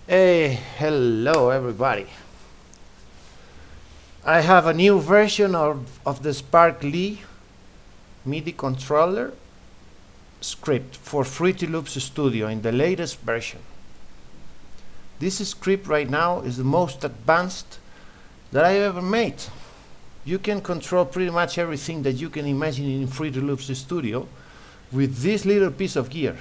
Hey, hello everybody. I have a new version of the Sparkly Midi controller script for Fruity Loops Studio in the latest version. This script right now is the most advanced that I ever made. You can control pretty much everything that you can imagine in Fruity Loops Studio with this little piece of gear.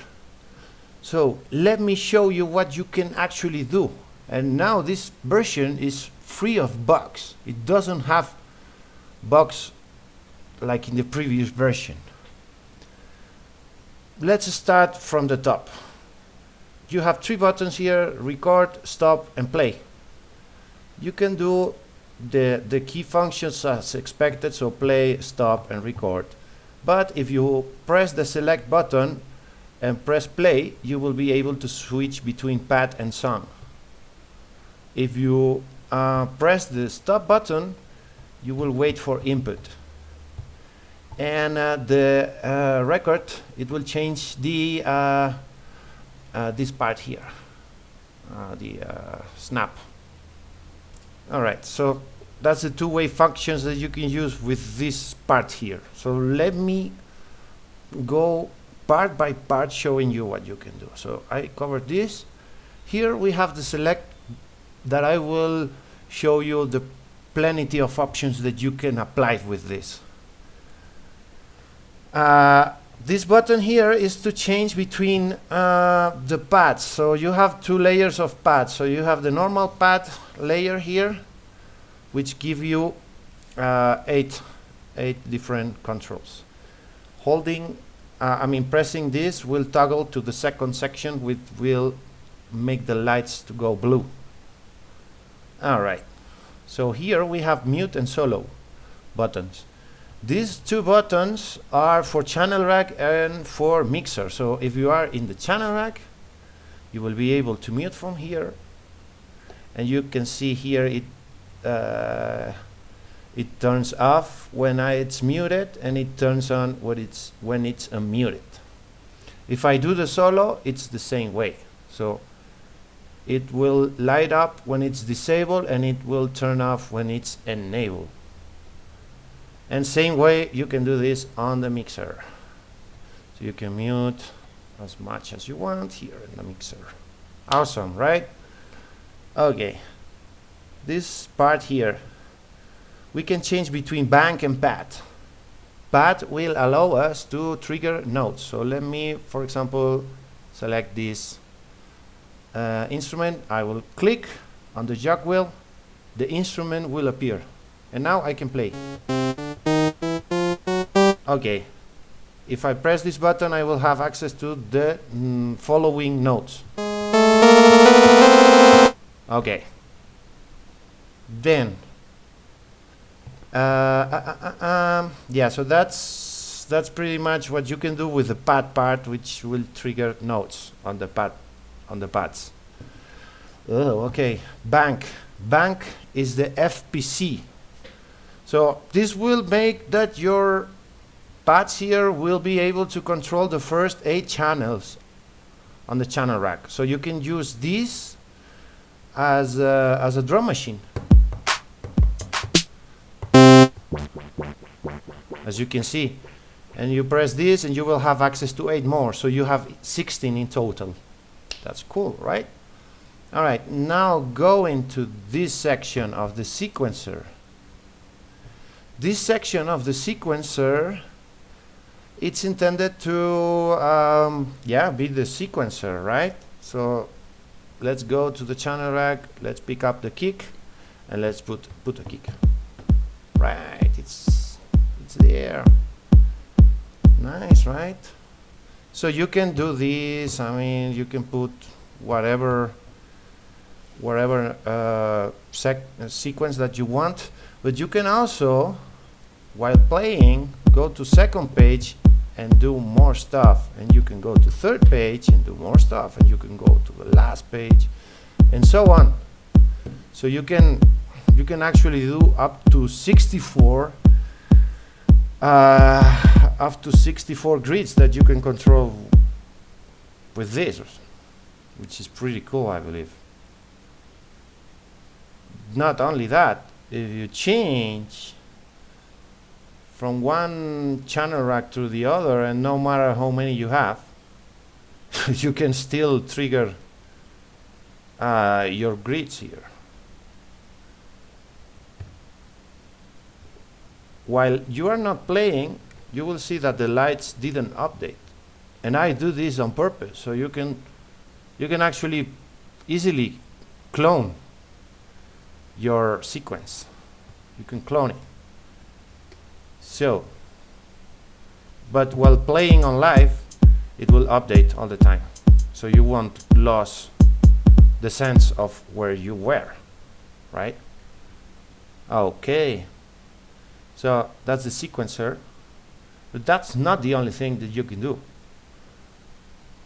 So let me show you what you can actually do. And now this version is free of bugs. It doesn't have bugs like in the previous version. Let's start from the top. You have three buttons here: record, stop, and play. You can do the key functions as expected, so play, stop, and record. But if you press the select button and press play, you will be able to switch between pad and song. If you press the stop button, you will wait for input. And the record, it will change the this part here, the snap. All right, so that's the two-way functions that you can use with this part here. So let me go part by part showing you what you can do. So I covered this. Here we have the select that I will show you the plenty of options that you can apply with this. This button here is to change between the pads. So you have two layers of pads. So you have the normal pad layer here, which give you eight different controls. Holding pressing this will toggle to the second section, which will make the lights to go blue. All right, so here we have mute and solo buttons. These two buttons are for channel rack and for mixer. So if you are in the channel rack, you will be able to mute from here, and you can see here it turns off when it's muted, and it turns on when it's unmuted. If I do the solo, it's the same way. So it will light up when it's disabled, and it will turn off when it's enabled. And same way you can do this on the mixer. So you can mute as much as you want here in the mixer. Awesome, right? Okay. This part here, we can change between bank and pad. Pad will allow us to trigger notes. So let me, for example, select this instrument. I will click on the jog wheel. The instrument will appear. And now I can play. Okay. If I press this button, I will have access to the following notes. Okay. Then yeah, so that's pretty much what you can do with the pad part, which will trigger notes on the pads. Oh, okay. Bank is the FPC. So this will make that your pads here will be able to control the first 8 channels on the channel rack. So you can use this as a drum machine. As you can see, and you press this and you will have access to 8 more, so you have 16 in total. That's cool, right? All right, now go into this section of the sequencer. This section of the sequencer, it's intended to be the sequencer, right? So let's go to the channel rack, let's pick up the kick, and let's put a kick. Right, it's there. Nice, right? So you can do this. I mean, you can put whatever sequence that you want, but you can also, while playing, go to second page and do more stuff, and you can go to third page and do more stuff, and you can go to the last page, and so on. So you can actually do up to 64 grids that you can control with this, which is pretty cool, I believe. not only that, if you change from one channel rack to the other, and no matter how many you have, you can still trigger your grids here. While you are not playing, you will see that the lights didn't update, and I do this on purpose, so you can actually easily clone your sequence. You can clone it. So, but while playing on live, it will update all the time, so you won't lose the sense of where you were, right? Okay, so that's the sequencer, but that's not the only thing that you can do.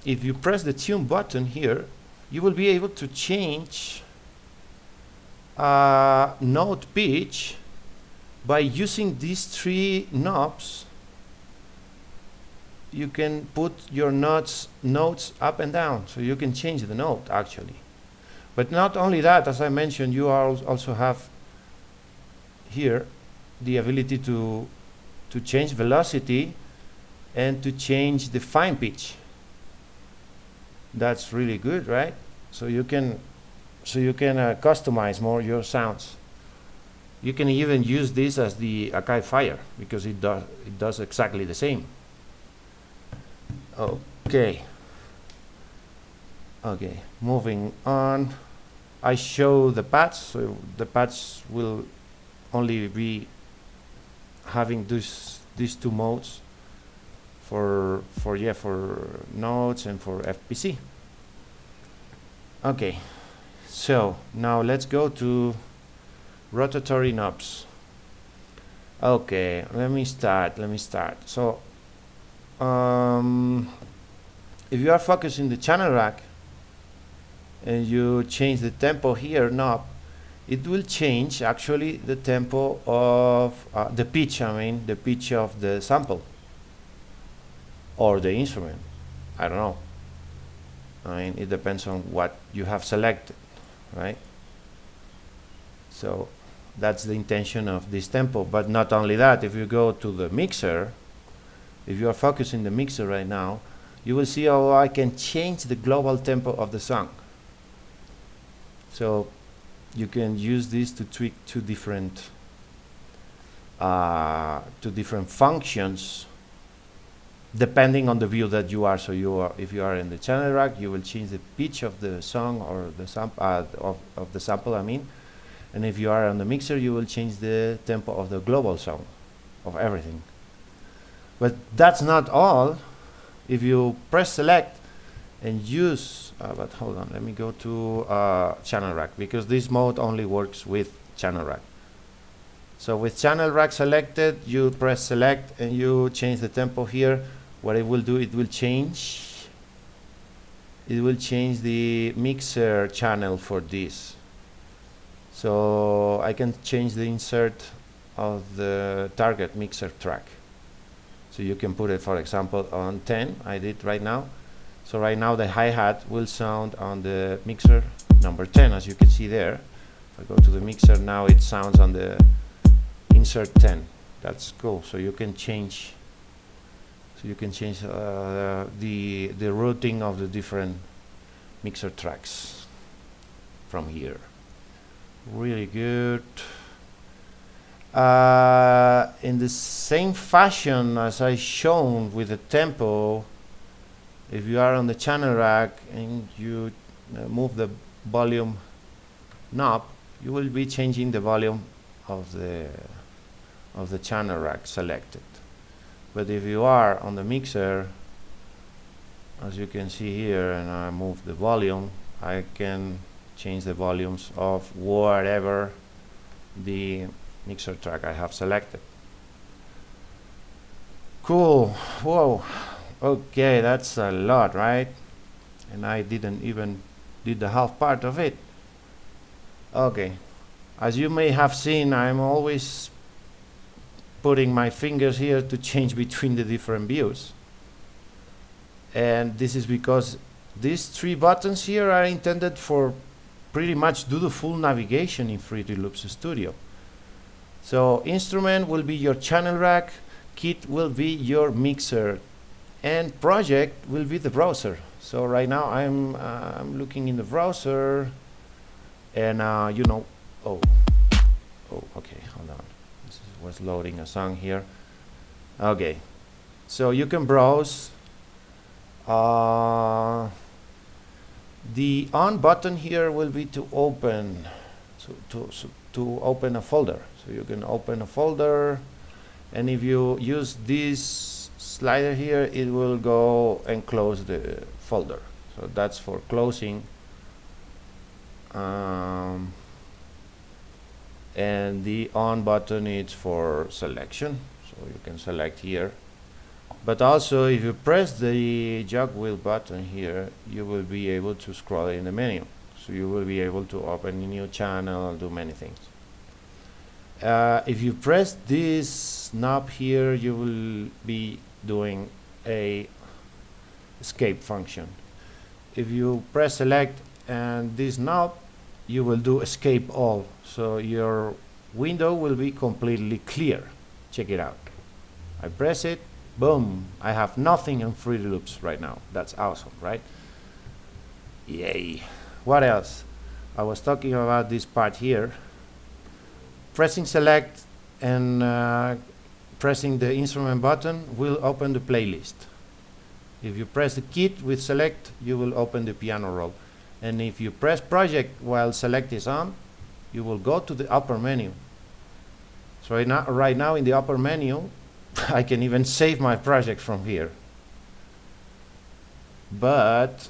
If you press the tune button here, you will be able to change note pitch by using these three knobs. You can put your notes up and down, so you can change the note actually. But not only that, as I mentioned, you also have here the ability to change velocity and to change the fine pitch. That's really good, right? So you can customize more your sounds. You can even use this as the Akai Fire, because it does exactly the same. Okay, moving on. I show the pads, so the pads will only be having these two modes for notes and for FPC. Okay, so now let's go to rotatory knobs. Okay, let me start. So if you are focusing the channel rack and you change the tempo here knob, it will change actually the tempo of the pitch, the pitch of the sample or the instrument. I don't know. It depends on what you have selected, right? So that's the intention of this tempo. But not only that, if you go to the mixer, if you are focusing the mixer right now, you will see how I can change the global tempo of the song. So you can use this to tweak two different functions depending on the view that you are. So if you are in the channel rack, you will change the pitch of the song or the of the sample, and if you are on the mixer, you will change the tempo of the global song, of everything. But that's not all. If you press select and use, but hold on, let me go to channel rack, because this mode only works with channel rack. So with channel rack selected, you press select and you change the tempo here. What it will do, it will change the mixer channel for this. So I can change the insert of the target mixer track. So you can put it, for example, on 10. I did right now. So right now the hi-hat will sound on the mixer number 10, as you can see there. If I go to the mixer now, it sounds on the insert 10. That's cool. So you can change. So you can change the routing of the different mixer tracks from here. Really good. In the same fashion as I shown with the tempo, if you are on the channel rack and you move the volume knob, you will be changing the volume of the channel rack selected. But if you are on the mixer, as you can see here, and I move the volume, I can change the volumes of whatever the mixer track I have selected. Cool. Whoa. Okay, that's a lot, right? And I didn't even did the half part of it. Okay, as you may have seen, I'm always putting my fingers here to change between the different views, and this is because these three buttons here are intended for pretty much do the full navigation in Fruity Loops Studio. So instrument will be your channel rack, kit will be your mixer, and project will be the browser. So right now I'm looking in the browser, and you know, oh, okay, hold on. This was loading a song here. Okay, so you can browse. The on button here will be to open, to open a folder. So you can open a folder, and if you use this slider here, it will go and close the folder. So that's for closing. And the on button is for selection, so you can select here. But also, if you press the jog wheel button here, you will be able to scroll in the menu. So you will be able to open a new channel, do many things. If you press this knob here, you will be doing a escape function. If you press select and this knob, you will do escape all. So your window will be completely clear. Check it out. I press it. Boom, I have nothing in Fruity Loops right now. That's awesome, right? Yay. What else? I was talking about this part here. Pressing select and pressing the instrument button will open the playlist. If you press the kit with select, you will open the PianoRoll. And if you press project while select is on, you will go to the upper menu. So right now in the upper menu, I can even save my project from here. But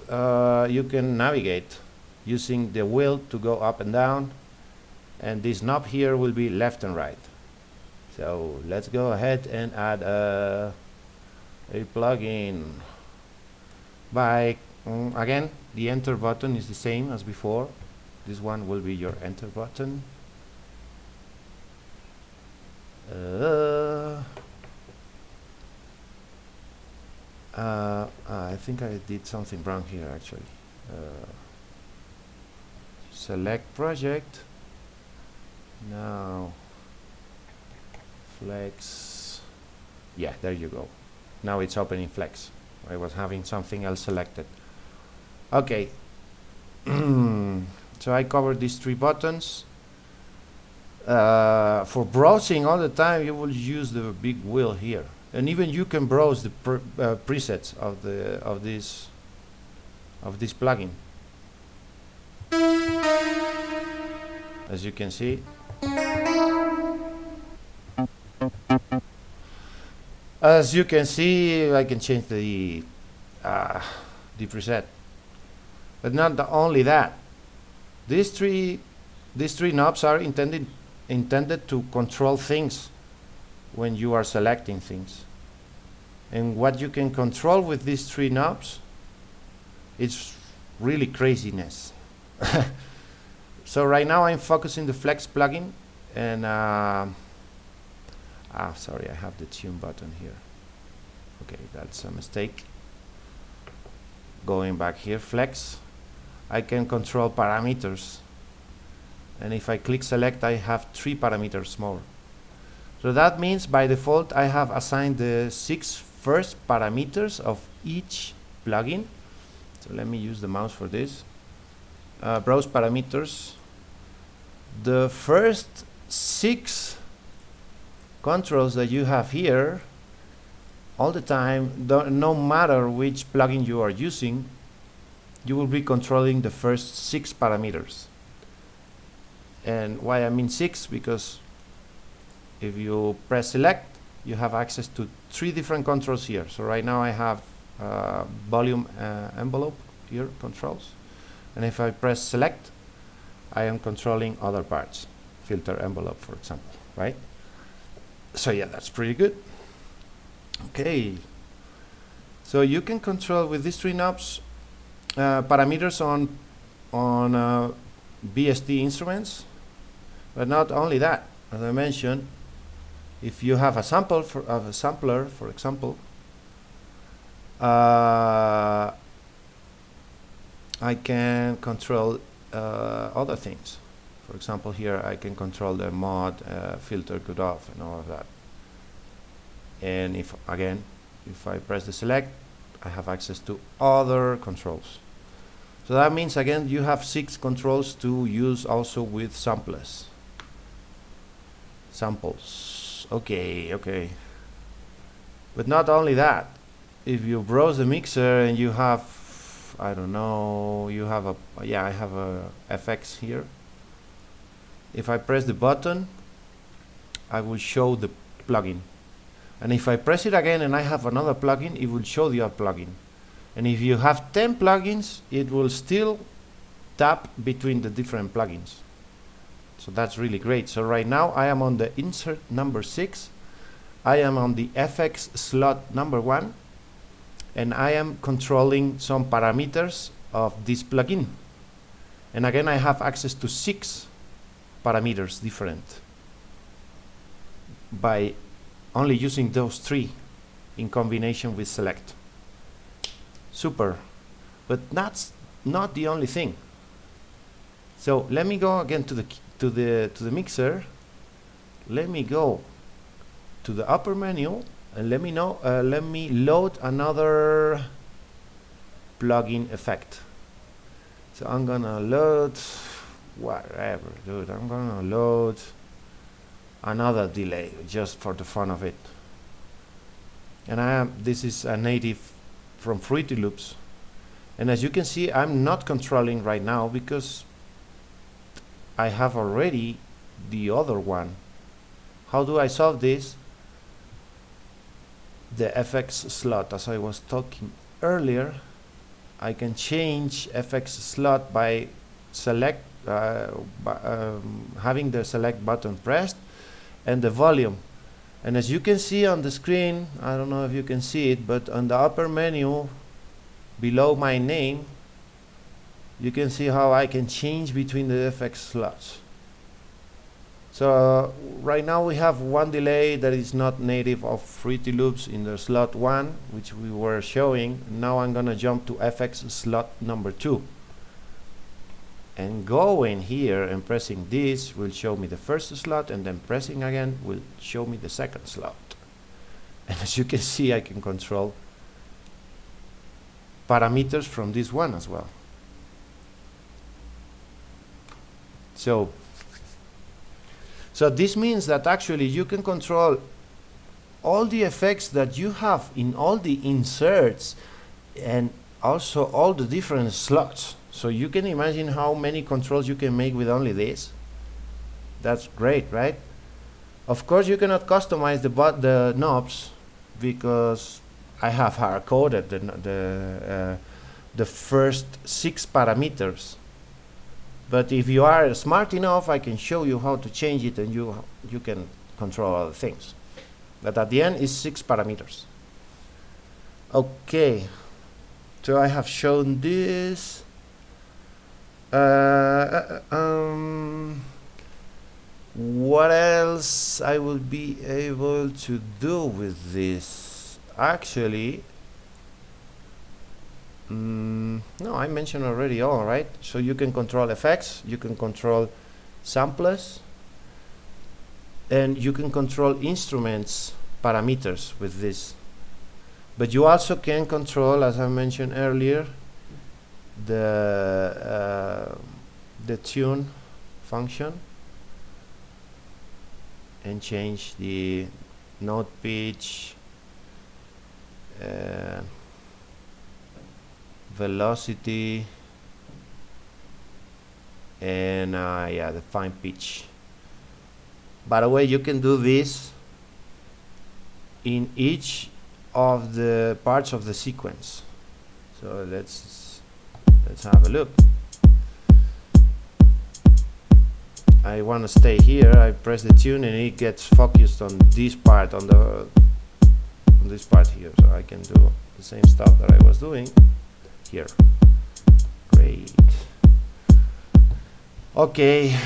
you can navigate using the wheel to go up and down, and this knob here will be left and right. So let's go ahead and add a plugin. By again, the enter button is the same as before. This one will be your enter button. I think I did something wrong here actually. Select project. Now Flex. Yeah, there you go. Now it's opening Flex. I was having something else selected. Okay. So I covered these three buttons. For browsing all the time, you will use the big wheel here. And even you can browse the presets of this plugin. As you can see, I can change the preset. But not only that, these three knobs are intended to control things when you are selecting things. And what you can control with these three knobs, it's really craziness. So right now I'm focusing the Flex plugin, and sorry, I have the tune button here. Okay, that's a mistake. Going back here, Flex, I can control parameters, and if I click select, I have 3 parameters more. So that means by default I have assigned the 6 first parameters of each plugin. So let me use the mouse for this. Browse parameters. The first 6 controls that you have here, all the time, no matter which plugin you are using, you will be controlling the first 6 parameters. And why I mean 6? Because if you press select, you have access to 3 different controls here. So right now I have volume envelope here controls, and if I press select, I am controlling other parts, filter envelope, for example, right? So yeah, that's pretty good. Okay, so you can control with these 3 knobs parameters on VST instruments, but not only that. As I mentioned, if you have a sampler, for example, I can control other things. For example, here I can control the mod, filter cutoff, and all of that. And if I press the select, I have access to other controls. So that means again you have 6 controls to use also with samples. Okay. But not only that, if you browse the mixer and you have, I don't know, you have a, I have a FX here. If I press the button, I will show the plugin. And if I press it again and I have another plugin, it will show the other plugin. And if you have 10 plugins, it will still tap between the different plugins. So that's really great. So right now I am on the insert number 6. I am on the FX slot number 1. And I am controlling some parameters of this plugin. And again, I have access to 6 parameters different by only using those 3 in combination with select. Super. But that's not the only thing. So let me go again to the mixer. Let me go to the upper menu and let me load another plugin effect. So I'm gonna load whatever, dude. I'm gonna load another delay just for the fun of it. And this is a native from Fruity Loops. And as you can see, I'm not controlling right now because I have already the other one. How do I solve this? The FX slot, as I was talking earlier, I can change FX slot by select, having the select button pressed and the volume. And as you can see on the screen, I don't know if you can see it, but on the upper menu below my name, you can see how I can change between the FX slots. So right now we have one delay that is not native of Fruity Loops in the slot 1, which we were showing. Now I'm gonna jump to FX slot number 2. And going here and pressing this will show me the first slot, and then pressing again will show me the second slot. And as you can see, I can control parameters from this one as well. So this means that actually you can control all the effects that you have in all the inserts and also all the different slots. So you can imagine how many controls you can make with only this. That's great, right? Of course, you cannot customize the knobs because I have hard-coded the first 6 parameters. But if you are smart enough, I can show you how to change it, and you can control other things. But at the end, it's 6 parameters. Okay, so I have shown this. What else I will be able to do with this? Actually, no, I mentioned already all, right? So you can control effects, you can control samplers, and you can control instruments parameters with this. But you also can control, as I mentioned earlier, the tune function and change the note pitch, velocity, and the fine pitch. By the way, you can do this in each of the parts of the sequence. So let's have a look. I want to stay here. I press the tune and it gets focused on this part, on this part here. So I can do the same stuff that I was doing here. Great. Okay,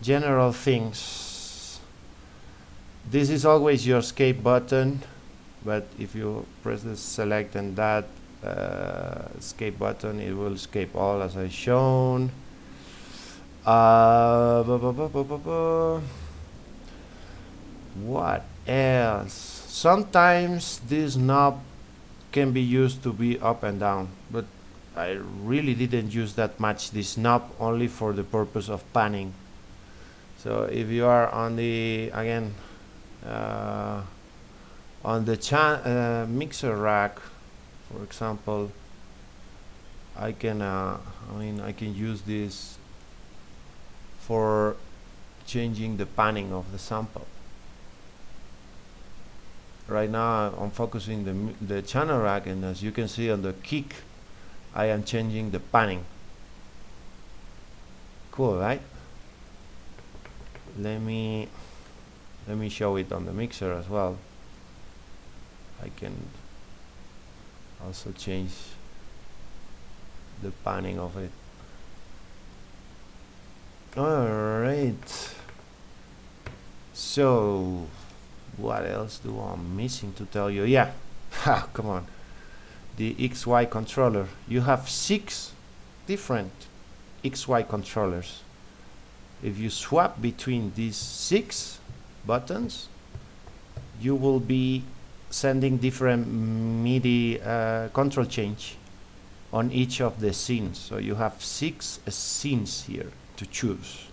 general things. This is always your escape button, but if you press the select and that escape button, it will escape all as I shown. What else? Sometimes this knob can be used to be up and down, but I really didn't use that much this knob, only for the purpose of panning. So if you are on the, again, on the mixer rack, for example, I can I can use this for changing the panning of the sample. Right now I'm focusing the channel rack, and as you can see on the kick, I am changing the panning. Cool, right? Let me show it on the mixer as well. I can also change the panning of it. Alright, so what else do I'm missing to tell you? Yeah, come on, the XY controller. You have 6 different XY controllers. If you swap between these 6 buttons, you will be sending different MIDI control change on each of the scenes. So you have 6 scenes here to choose.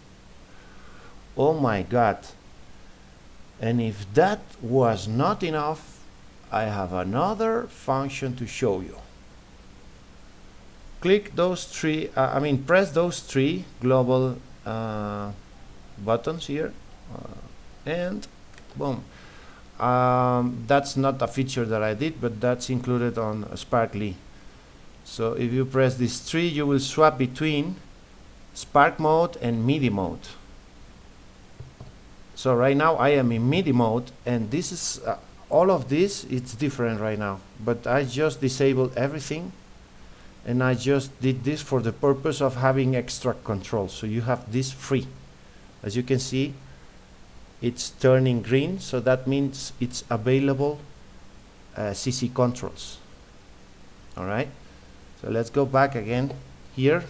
Oh my god. And if that was not enough, I have another function to show you. Click those 3, press those 3 global buttons here, and boom. That's not a feature that I did, but that's included on Sparkly. So if you press these 3, you will swap between Spark mode and Midi mode. So right now I am in Midi mode, and this is all of this, it's different right now, but I just disabled everything, and I just did this for the purpose of having extra control. So you have this free. As you can see, it's turning green, so that means it's available CC controls. Alright, so let's go back again. Here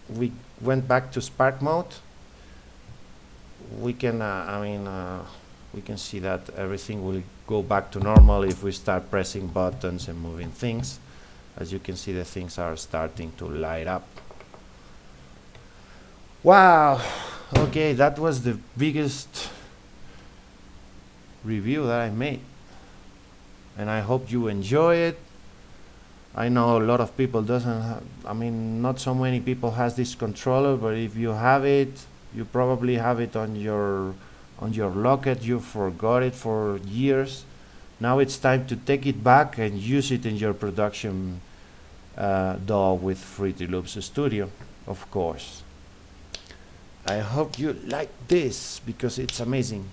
we went back to Spark mode. We can we can see that everything will go back to normal if we start pressing buttons and moving things. As you can see, the things are starting to light up. Wow, okay, that was the biggest review that I made, and I hope you enjoy it. I know a lot of people doesn't have, not so many people has this controller, but if you have it, you probably have it on your locket. You forgot it for years. Now it's time to take it back and use it in your production DAW with Fruity Loops Studio, of course. I hope you like this because it's amazing.